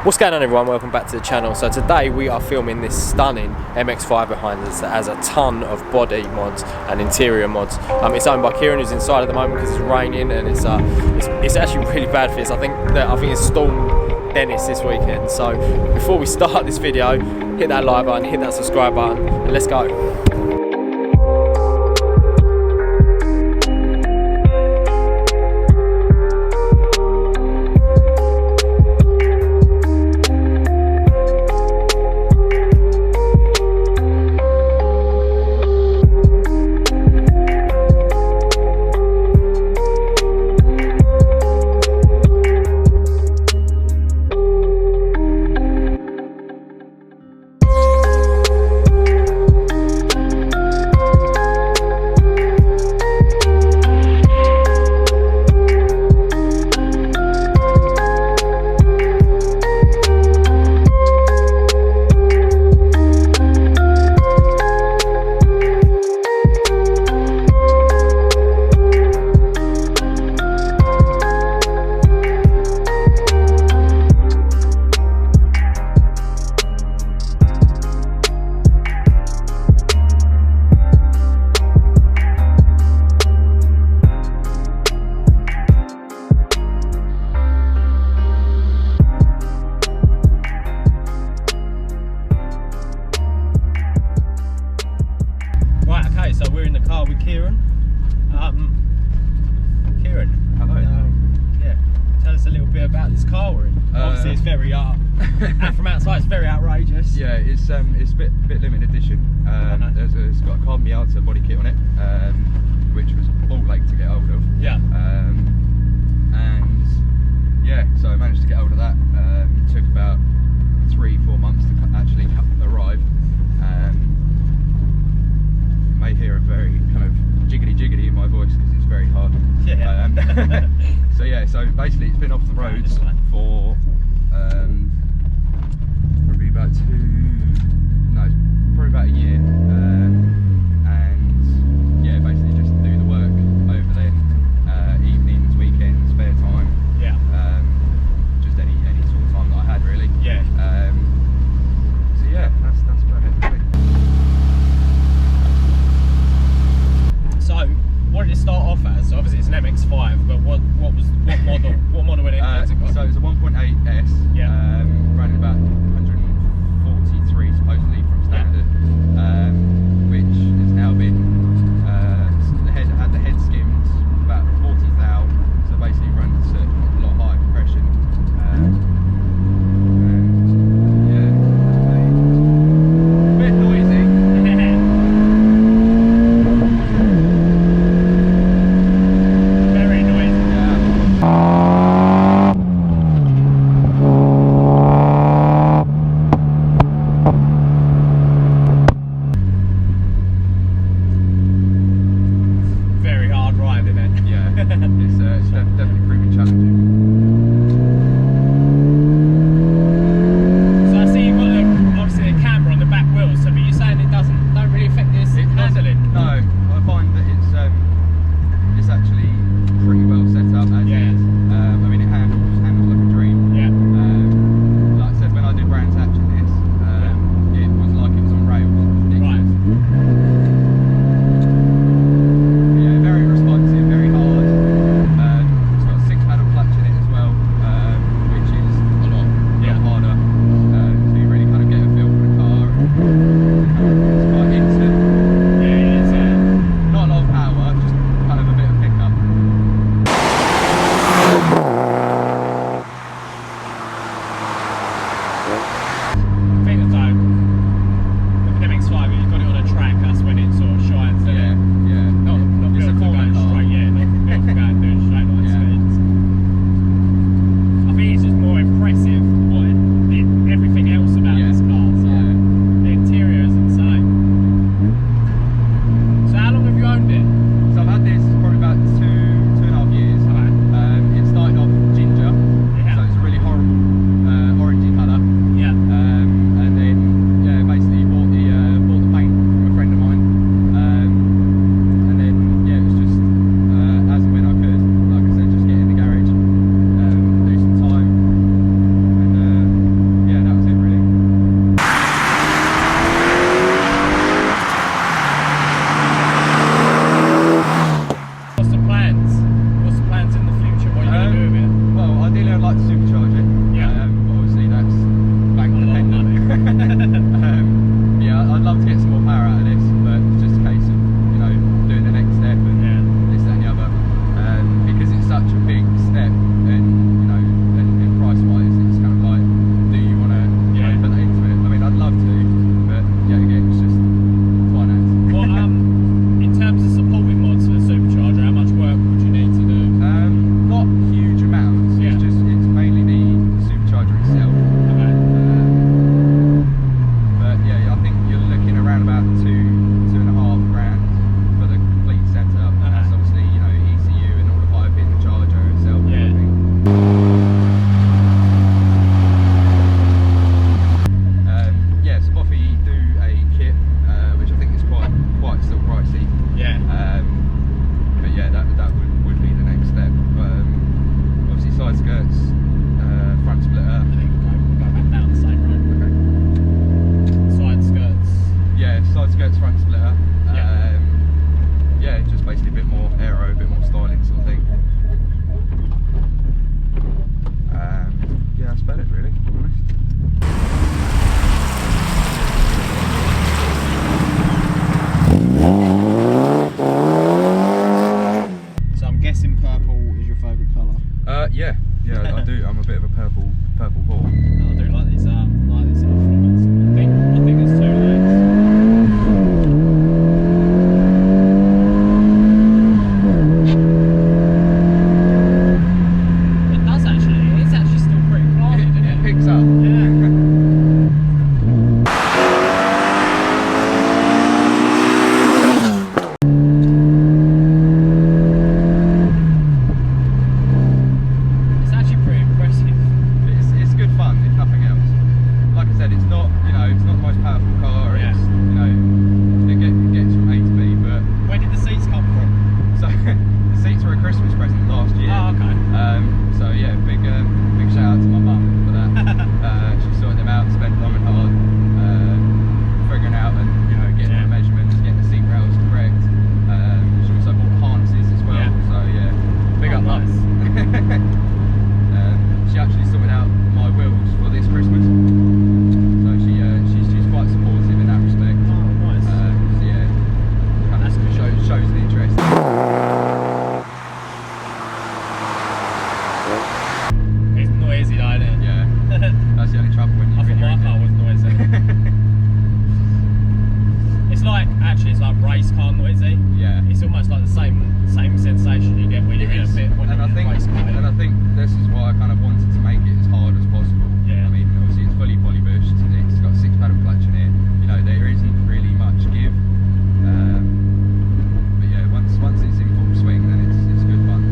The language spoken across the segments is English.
What's going on, everyone? Welcome back to the channel. So today we are filming this stunning MX-5 behind us that has a ton of body mods and interior mods. It's owned by Kieran, who's inside at the moment because it's raining and it's actually really bad for this. I think it's stormed Dennis this weekend. So before we start this video, hit that like button, hit that subscribe button, and let's go. So we're in the car with Kieran. Kieran, hello. Yeah, tell us a little bit about this car we're in. Obviously, it's very and from outside, it's very outrageous. Yeah, it's a bit limited edition. It's got a carbon Miata body kit on it, which was all late to get hold of. Yeah. And yeah, so I managed to get hold of that. It took about 3-4 months to actually arrive. You may hear a very kind of jiggly in my voice because it's very hard. Yeah. So yeah, so basically it's been off the roads for probably about a year. And yeah, basically just do the work over then, evenings, weekends, spare time. Yeah. Just any sort of time that I had really. Yeah. So yeah, that's about it really. So, what did it start off as? So obviously it's an MX-5, but what model? What model in it has it got? So it's most powerful car. Yeah. It's, you know, it gets from A to B. But where did the seats come from? so the seats were a Christmas present last year. Oh, okay. So yeah, big shout out to my mum for that. She sorted them out, spent long and hard figuring out and getting the measurements, getting the seat rails correct. She also bought harnesses as well. Yeah. So yeah, big up mum. She actually sorted out my wheels for this Christmas. So she's quite supportive in that respect. Oh, nice. So yeah, kind of shows the interest. It's noisy though, isn't it? Yeah, that's the only trouble when you. I thought my car was noisy. It's like race car noisy. Yeah. It's almost like the same sensation you get when you're in a bit when you're in a race car. And I think this is why I kind of wanted to make it as hard as possible. Yeah. I mean, obviously it's fully polybushed. It's got 6-pedal clutch in it. You know, there isn't really much give. But yeah, once it's in full swing, then it's good fun.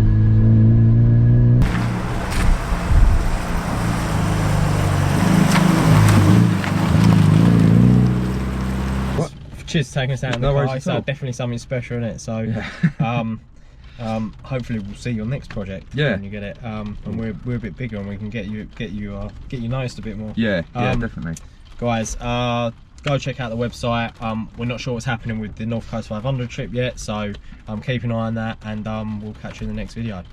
Cheers for taking us out in the No car. worries It's at all. definitely something special in it. So, hopefully we'll see your next project when you get it. And we're a bit bigger and we can get you noticed a bit more. Yeah, definitely. Guys, go check out the website. We're not sure what's happening with the North Coast 500 trip yet, so keep an eye on that, and we'll catch you in the next video.